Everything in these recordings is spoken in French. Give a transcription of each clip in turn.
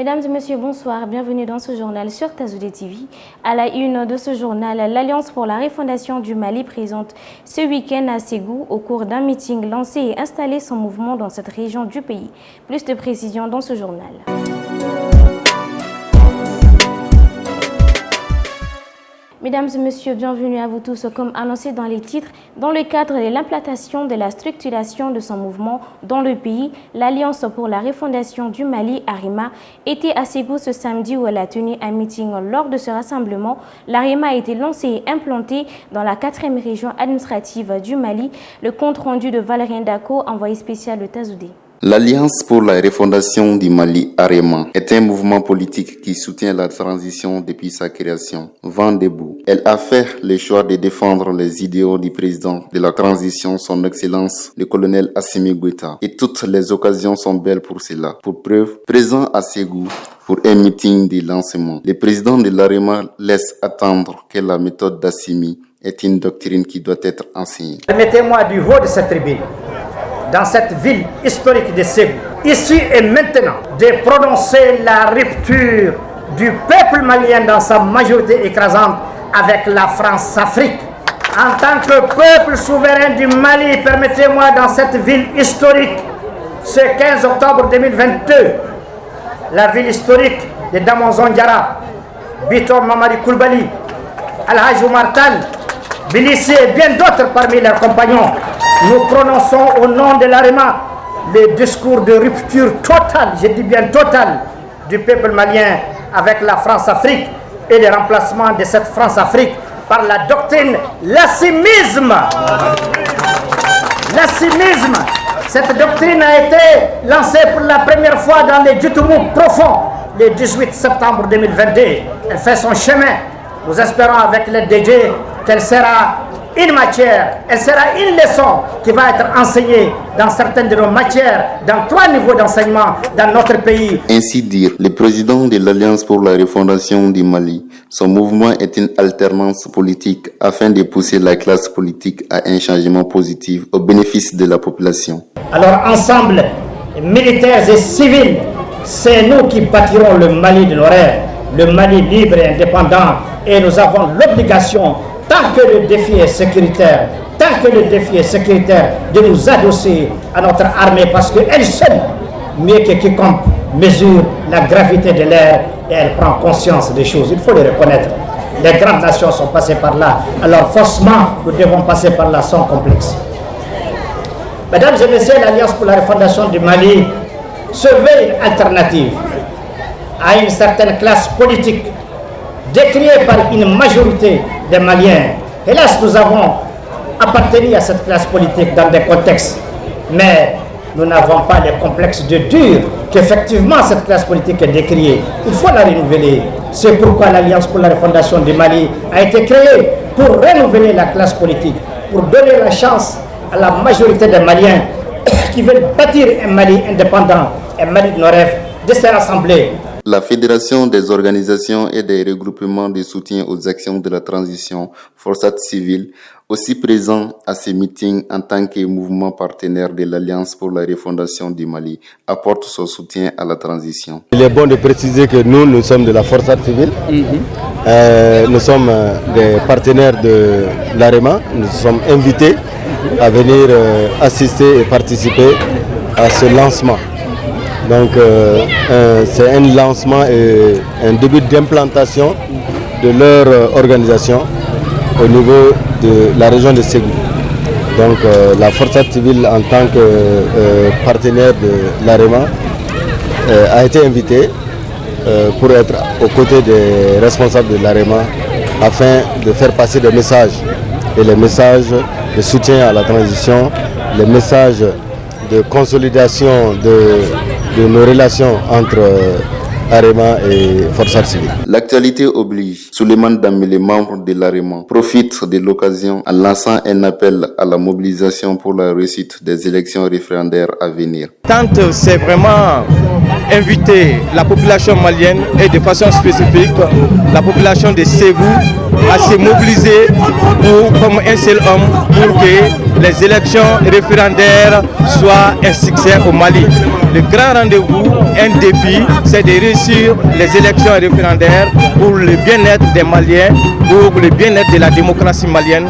Mesdames et messieurs, bonsoir. Bienvenue dans ce journal sur Tazoudé TV. À la une de ce journal, l'Alliance pour la refondation du Mali présente ce week-end à Ségou, au cours d'un meeting, lancé et installé son mouvement dans cette région du pays. Plus de précisions dans ce journal. Mesdames et messieurs, bienvenue à vous tous. Comme annoncé dans les titres, dans le cadre de l'implantation de la structuration de son mouvement dans le pays, l'Alliance pour la refondation du Mali, AREMA, était à Ségou ce samedi où elle a tenu un meeting. Lors de ce rassemblement, l'AREMA a été lancée et implantée dans la 4e région administrative du Mali. Le compte rendu de Valérien Dako, envoyé spécial de Tazoudé. L'Alliance pour la refondation du Mali, AREMA, est un mouvement politique qui soutient la transition depuis sa création. Vent debout. Elle a fait le choix de défendre les idéaux du président de la transition, son Excellence, le colonel Assimi Goïta. Et toutes les occasions sont belles pour cela. Pour preuve, présent à Ségou pour un meeting de lancement, le président de l'AREMA laisse attendre que la méthode d'Assimi est une doctrine qui doit être enseignée. Permettez-moi du haut de cette tribune, dans cette ville historique de Ségou, ici et maintenant, de prononcer la rupture du peuple malien dans sa majorité écrasante avec la France-Afrique. En tant que peuple souverain du Mali, permettez-moi dans cette ville historique, ce 15 octobre 2022, la ville historique de Damon Diarra, Bitor Mamadi Koulibaly, Al-Hajj Oumar Tall, Bilissi et bien d'autres parmi leurs compagnons, nous prononçons au nom de l'AREMA les discours de rupture totale, je dis bien totale, du peuple malien avec la France-Afrique et le remplacement de cette France-Afrique par la doctrine l'assimisme. L'assimisme, cette doctrine a été lancée pour la première fois dans les Djoutoumou profonds le 18 septembre 2022. Elle fait son chemin. Nous espérons avec l'aide de Dieu qu'elle sera une matière, elle sera une leçon qui va être enseignée dans certaines de nos matières, dans 3 niveaux d'enseignement dans notre pays. Ainsi dire, le président de l'Alliance pour la refondation du Mali, son mouvement est une alternance politique afin de pousser la classe politique à un changement positif au bénéfice de la population. Alors ensemble, militaires et civils, c'est nous qui bâtirons le Mali de nos rêves, le Mali libre et indépendant, et nous avons l'obligation, tant que le défi est sécuritaire, de nous adosser à notre armée parce qu'elle seule, mieux que quiconque, mesure la gravité de l'ère et elle prend conscience des choses. Il faut le reconnaître. Les grandes nations sont passées par là, alors forcément, nous devons passer par là sans complexe. Mesdames et messieurs, l'Alliance pour la refondation du Mali se veut une alternative à une certaine classe politique décriée par une majorité des Maliens. Hélas, nous avons appartenu à cette classe politique dans des contextes, mais nous n'avons pas les complexes de dur qu'effectivement cette classe politique est décriée. Il faut la renouveler. C'est pourquoi l'Alliance pour la refondation du Mali a été créée pour renouveler la classe politique, pour donner la chance à la majorité des Maliens qui veulent bâtir un Mali indépendant, un Mali de nos rêves, de se rassembler. La Fédération des organisations et des regroupements de soutien aux actions de la transition, Forçat Civile, aussi présent à ces meetings en tant que mouvement partenaire de l'Alliance pour la refondation du Mali, apporte son soutien à la transition. Il est bon de préciser que nous sommes de la Forçat Civile. Nous sommes des partenaires de l'AREMA. Nous sommes invités à venir assister et participer à ce lancement. Donc c'est un lancement et un début d'implantation de leur organisation au niveau de la région de Ségou. Donc la Forçat Civile en tant que partenaire de l'AREMA a été invitée pour être aux côtés des responsables de l'AREMA afin de faire passer des messages, et les messages de soutien à la transition, les messages de consolidation de nos relations entre AREMA et Forçat Civile. L'actualité oblige. Souleymane Dambélé, membre de l'AREMA, profite de l'occasion en lançant un appel à la mobilisation pour la réussite des élections référendaires à venir. Tant c'est vraiment inviter la population malienne et de façon spécifique la population de Ségou à se mobiliser comme un seul homme pour que les élections référendaires soient un succès au Mali. Le grand rendez-vous, un défi, c'est de réussir les élections référendaires pour le bien-être des Maliens, pour le bien-être de la démocratie malienne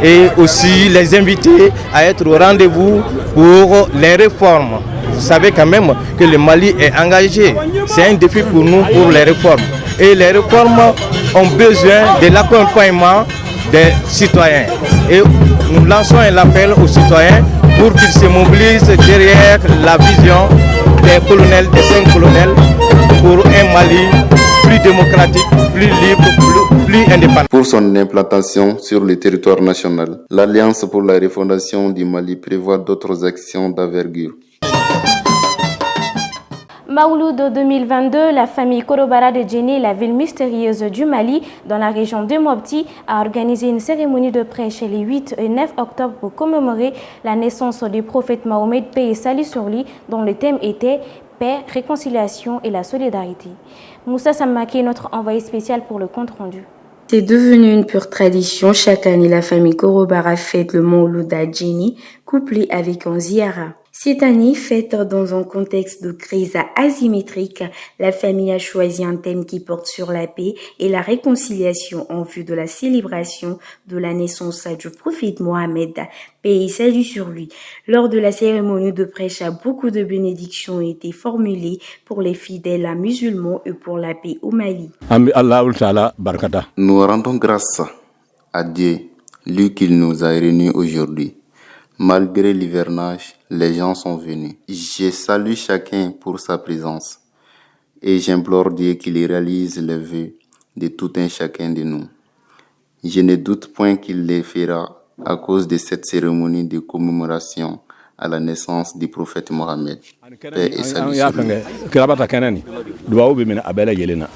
et aussi les inviter à être au rendez-vous pour les réformes. Vous savez quand même que le Mali est engagé. C'est un défi pour nous pour les réformes. Et les réformes ont besoin de l'accompagnement des citoyens. Et nous lançons un appel aux citoyens pour qu'ils se mobilisent derrière la vision des colonels, des 5 colonels, pour un Mali plus démocratique, plus libre, plus indépendant. Pour son implantation sur le territoire national, l'Alliance pour la refondation du Mali prévoit d'autres actions d'envergure. Maouloud 2022, la famille Korobara de Djéné, la ville mystérieuse du Mali, dans la région de Mopti, a organisé une cérémonie de prêche les 8 et 9 octobre pour commémorer la naissance du prophète Mahomet, paix et salut sur lui, dont le thème était paix, réconciliation et la solidarité. Moussa Samake, notre envoyé spécial pour le compte rendu. C'est devenu une pure tradition. Chaque année, la famille Korobara fête le Maouloud à Djéné, couplé avec un ziara. Cette année, faite dans un contexte de crise asymétrique, la famille a choisi un thème qui porte sur la paix et la réconciliation en vue de la célébration de la naissance du prophète Mohammed, paix et salut sur lui. Lors de la cérémonie de prêche, beaucoup de bénédictions ont été formulées pour les fidèles musulmans et pour la paix au Mali. Nous rendons grâce à Dieu, lui qui nous a réunis aujourd'hui. Malgré l'hivernage, les gens sont venus. Je salue chacun pour sa présence et j'implore Dieu qu'il réalise les vœux de tout un chacun de nous. Je ne doute point qu'il les fera à cause de cette cérémonie de commémoration à la naissance du prophète Mohammed. Paix et salut sur lui.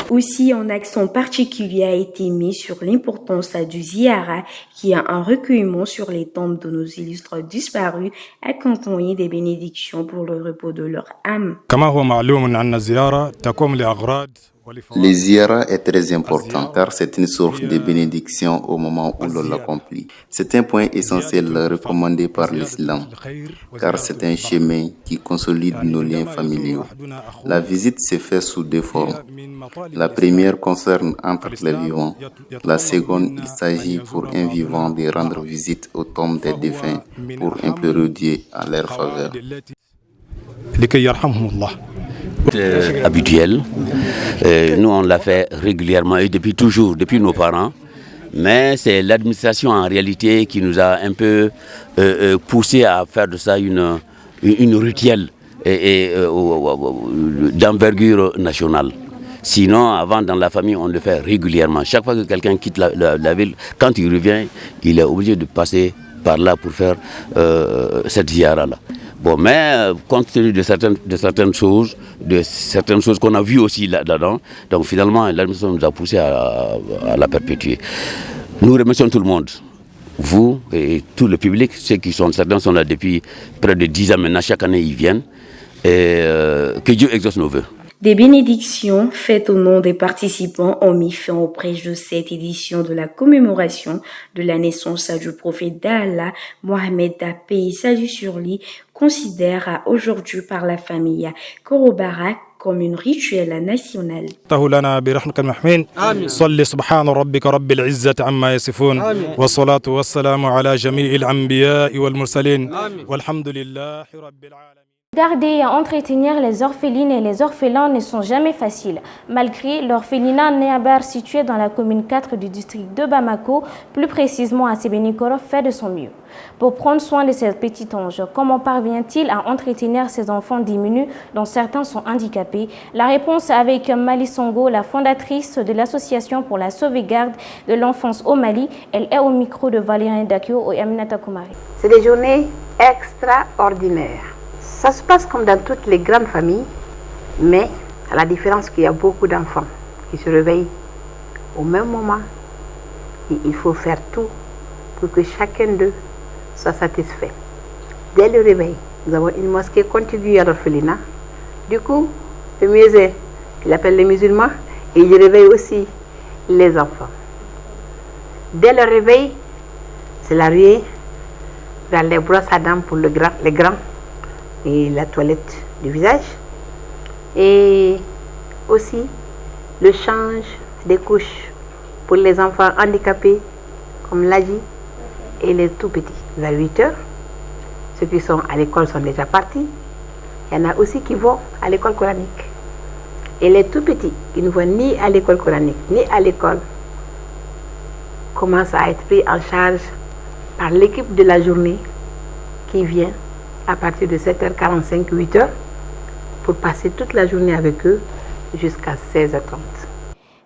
Aussi, un accent particulier a été mis sur l'importance du ziara, qui est un recueillement sur les tombes de nos illustres disparus, accompagné des bénédictions pour le repos de leur âme. Le ziara est très important car c'est une source de bénédiction au moment où l'on l'accomplit. C'est un point essentiel recommandé par l'islam car c'est un chemin qui consolide nos liens familiaux. La visite se fait sous deux formes. La première concerne entre les vivants. La seconde, il s'agit pour un vivant de rendre visite aux tombes des défunts pour implorer Dieu en leur faveur. Habituel. Nous, on l'a fait régulièrement et depuis toujours, depuis nos parents. Mais c'est l'administration en réalité qui nous a un peu poussé à faire de ça une rituelle d'envergure nationale. Sinon, avant, dans la famille, on le fait régulièrement. Chaque fois que quelqu'un quitte la ville, quand il revient, il est obligé de passer par là pour faire cette ziara-là. Bon, mais compte tenu de certaines choses qu'on a vues aussi là-dedans, donc finalement, l'administration nous a poussé à la perpétuer. Nous remercions tout le monde, vous et tout le public, certains sont là depuis près de 10 ans maintenant, chaque année ils viennent, et que Dieu exauce nos vœux. Des bénédictions faites au nom des participants ont mis fin au prêche de cette édition de la commémoration de la naissance du prophète d'Allah, Mohammed, paix et salut sur lui, considère aujourd'hui par la famille Korobara comme une rituel national. Garder et entretenir les orphelines et les orphelins ne sont jamais faciles. Malgré l'orphelinat Néabar situé dans la commune 4 du district de Bamako, plus précisément à Sébenikoro, fait de son mieux. Pour prendre soin de ces petits anges, comment parvient-il à entretenir ces enfants diminués dont certains sont handicapés? La réponse avec Mali Songo, la fondatrice de l'association pour la sauvegarde de l'enfance au Mali. Elle est au micro de Valérien Dakio et Aminata Koumari. C'est des journées extraordinaires. Ça se passe comme dans toutes les grandes familles, mais à la différence qu'il y a beaucoup d'enfants qui se réveillent au même moment. Et il faut faire tout pour que chacun d'eux soit satisfait. Dès le réveil, nous avons une mosquée contiguë à l'orphelinat. Du coup, le musée, il appelle les musulmans et il réveille aussi les enfants. Dès le réveil, c'est la ruée vers les brosses à dents pour les grands et la toilette du visage. Et aussi le change des couches pour les enfants handicapés, comme l'a dit, et les tout petits. Vers 8 heures, ceux qui sont à l'école sont déjà partis. Il y en a aussi qui vont à l'école coranique. Et les tout petits qui ne vont ni à l'école coranique, ni à l'école, commencent à être pris en charge par l'équipe de la journée qui vient à partir de 7h45, 8h pour passer toute la journée avec eux jusqu'à 16h30.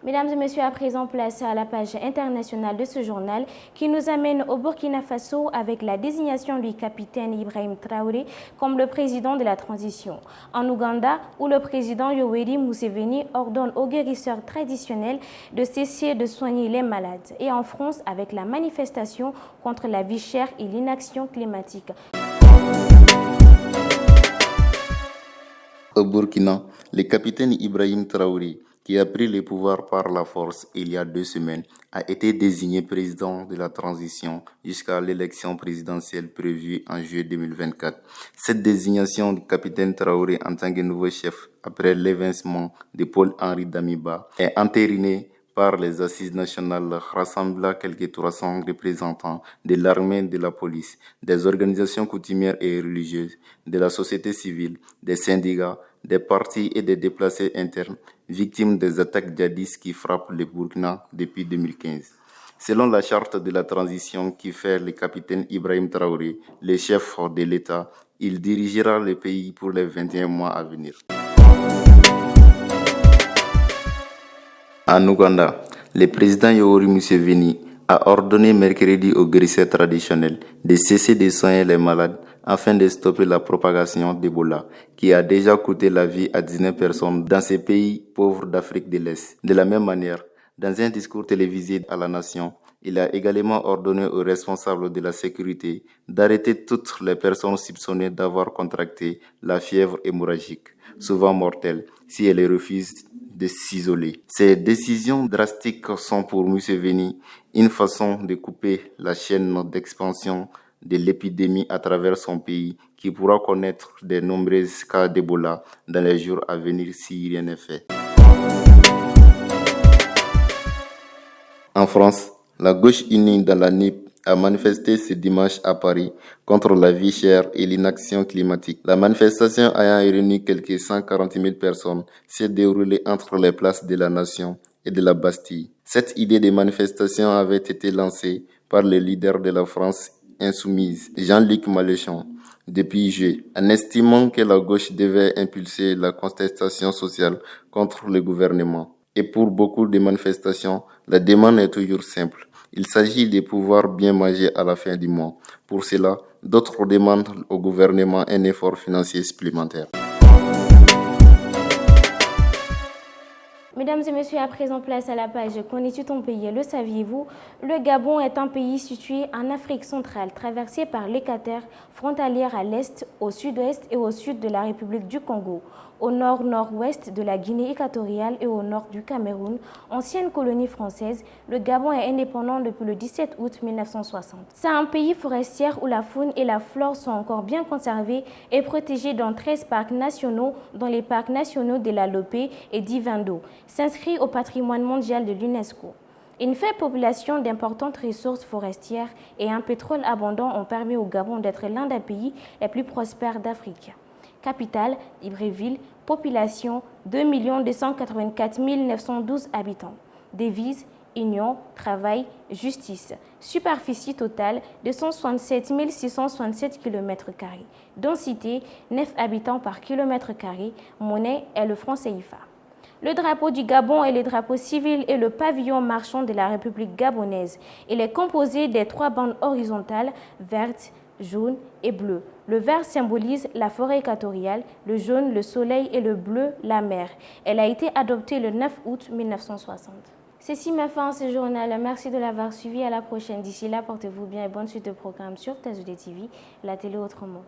Mesdames et messieurs, à présent, place à la page internationale de ce journal qui nous amène au Burkina Faso avec la désignation du capitaine Ibrahim Traoré comme le président de la transition. En Ouganda, où le président Yoweri Museveni ordonne aux guérisseurs traditionnels de cesser de soigner les malades. Et en France, avec la manifestation contre la vie chère et l'inaction climatique. Au Burkina, le capitaine Ibrahim Traoré, qui a pris le pouvoir par la force il y a 2 semaines, a été désigné président de la transition jusqu'à l'élection présidentielle prévue en juillet 2024. Cette désignation du capitaine Traoré en tant que nouveau chef après l'évincement de Paul-Henri Damiba est entérinée par les assises nationales rassemblant quelques 300 représentants de l'armée, de la police, des organisations coutumières et religieuses, de la société civile, des syndicats, des partis et des déplacés internes, victimes des attaques djihadistes qui frappent le Burkina depuis 2015. Selon la charte de la transition qui fait le capitaine Ibrahim Traoré le chef de l'État, il dirigera le pays pour les 21 mois à venir. En Ouganda, le président Yoweri Museveni a ordonné mercredi aux guérisseurs traditionnels de cesser de soigner les malades afin de stopper la propagation d'Ebola, qui a déjà coûté la vie à 19 personnes dans ces pays pauvres d'Afrique de l'Est. De la même manière, dans un discours télévisé à la nation, il a également ordonné aux responsables de la sécurité d'arrêter toutes les personnes soupçonnées d'avoir contracté la fièvre hémorragique, souvent mortelle, si elles refusent de s'isoler. Ces décisions drastiques sont pour Museveni une façon de couper la chaîne d'expansion de l'épidémie à travers son pays, qui pourra connaître de nombreux cas d'Ebola dans les jours à venir si rien n'est fait. En France, la gauche unie dans la NIP a manifesté ce dimanche à Paris contre la vie chère et l'inaction climatique. La manifestation ayant réuni quelques 140 000 personnes s'est déroulée entre les places de la Nation et de la Bastille. Cette idée de manifestation avait été lancée par le leader de la France insoumise, Jean-Luc Mélenchon, depuis juillet, en estimant que la gauche devait impulser la contestation sociale contre le gouvernement. Et pour beaucoup de manifestations, la demande est toujours simple. Il s'agit de pouvoir bien manger à la fin du mois. Pour cela, d'autres demandent au gouvernement un effort financier supplémentaire. Mesdames et messieurs, à présent, place à la page « Connais-tu ton pays ?» Le saviez-vous? Le Gabon est un pays situé en Afrique centrale, traversé par l'Équateur, frontalière à l'est, au sud-ouest et au sud de la République du Congo, au nord-nord-ouest de la Guinée équatoriale et au nord du Cameroun. Ancienne colonie française, le Gabon est indépendant depuis le 17 août 1960. C'est un pays forestier où la faune et la flore sont encore bien conservées et protégées dans 13 parcs nationaux, dont les parcs nationaux de la Lopé et d'Ivando, s'inscrit au patrimoine mondial de l'UNESCO. Une faible population d'importantes ressources forestières et un pétrole abondant ont permis au Gabon d'être l'un des pays les plus prospères d'Afrique. Capitale, Libreville, population 2 284 912 habitants. Devise, union, travail, justice. Superficie totale 267 667 km². Densité 9 habitants par km². Monnaie est le franc CFA. Le drapeau du Gabon est le drapeau civil et le pavillon marchand de la République gabonaise. Il est composé des 3 bandes horizontales, vertes, jaune et bleu. Le vert symbolise la forêt équatoriale, le jaune le soleil et le bleu la mer. Elle a été adoptée le 9 août 1960. Ceci met fin à ce journal. Merci de l'avoir suivi. À la prochaine. D'ici là, portez-vous bien et bonne suite de programmes sur TSD TV, la télé autrement.